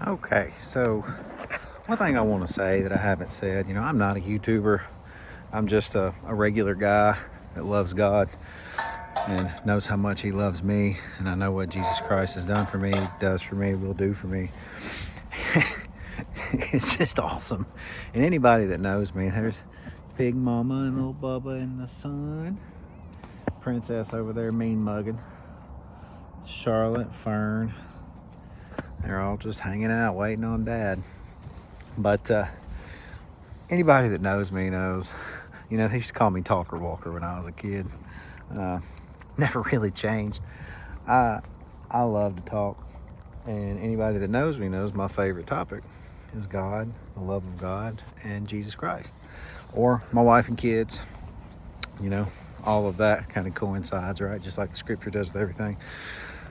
Okay, so one thing I want to say that I haven't said, I'm not a YouTuber. I'm just a regular guy that loves God and knows how much He loves me. And I know what Jesus Christ has done for me, does for me, will do for me. It's just awesome. And anybody that knows me, there's Big Mama and little Bubba in the sun. Princess over there mean mugging. Charlotte, Fern. They're all just hanging out, waiting on Dad. But anybody that knows me knows, they used to call me Talker Walker when I was a kid. Never really changed. I love to talk. And anybody that knows me knows my favorite topic is God, the love of God, and Jesus Christ. Or my wife and kids. All of that kind of coincides, right? Just like the scripture does with everything.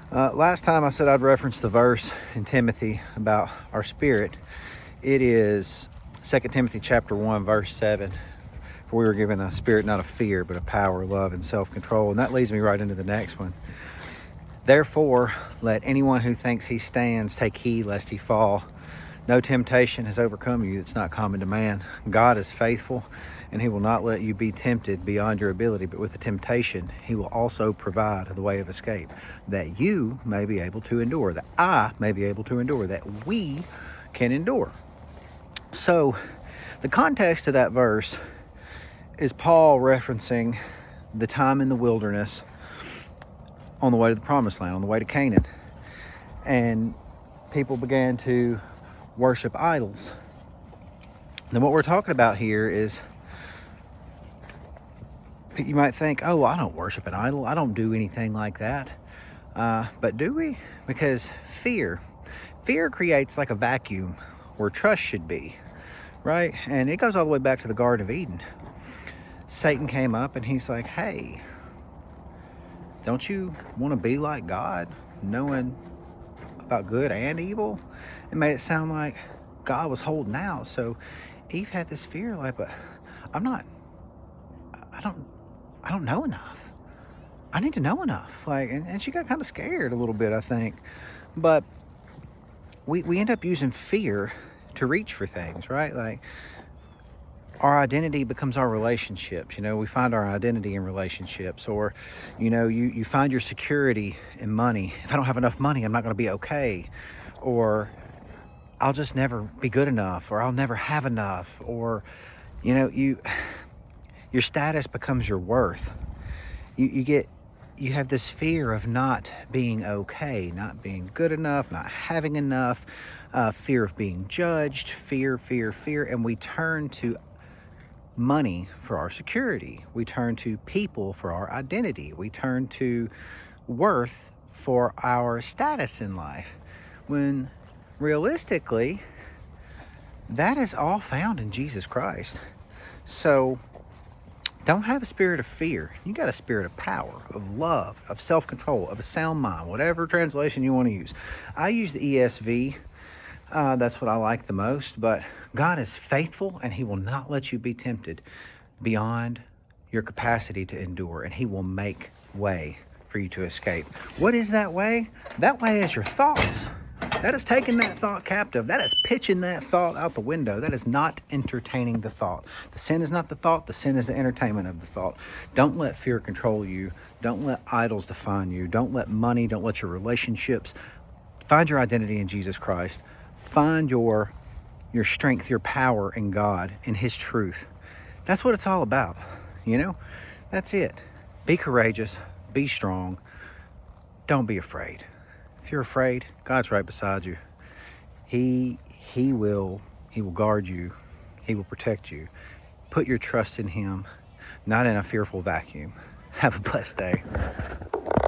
Last time I said I'd reference the verse in Timothy about our spirit. It is 2 Timothy chapter 1, verse 7. For we were given a spirit not of fear, but of power, love, and self-control. And that leads me right into the next one. Therefore, let anyone who thinks he stands take heed lest he fall. No temptation has overcome you that's not common to man. God is faithful, and He will not let you be tempted beyond your ability, but with the temptation, He will also provide the way of escape, that you may be able to endure, that I may be able to endure, that we can endure. So, the context of that verse is Paul referencing the time in the wilderness on the way to the promised land, on the way to Canaan. And people began to worship idols. And what we're talking about here is, you might think, oh, I don't worship an idol. I don't do anything like that. But do we? Because fear creates like a vacuum where trust should be, right? And it goes all the way back to the Garden of Eden. Satan came up and he's like, hey, don't you want to be like God, knowing about good and evil? It made it sound like God was holding out. So Eve had this fear, like, but I don't know enough. I need to know enough. Like, and she got kind of scared a little bit, I think. But we end up using fear to reach for things, right? Like, our identity becomes our relationships. We find our identity in relationships. Or, you find your security in money. If I don't have enough money, I'm not going to be okay. Or I'll just never be good enough. Or I'll never have enough. Or, your status becomes your worth. You have this fear of not being okay, not being good enough, not having enough, fear of being judged, fear, and we turn to money for our security. We turn to people for our identity. We turn to worth for our status in life. When realistically, that is all found in Jesus Christ. So don't have a spirit of fear. You got a spirit of power, of love, of self-control, of a sound mind, whatever translation you want to use. I use the ESV. That's what I like the most. But God is faithful, and He will not let you be tempted beyond your capacity to endure, and He will make way for you to escape. What is that way? That way is your thoughts. That is taking that thought captive. That is pitching that thought out the window. That is not entertaining the thought. The sin is not the thought. The sin is the entertainment of the thought. Don't let fear control you. Don't let idols define you. Don't let money. Don't let your relationships. Find your identity in Jesus Christ. Find your strength, your power in God, in His truth. That's what it's all about. That's it. Be courageous. Be strong. Don't be afraid. If you're afraid, God's right beside you. He will guard you. He will protect you. Put your trust in Him, not in a fearful vacuum. Have a blessed day.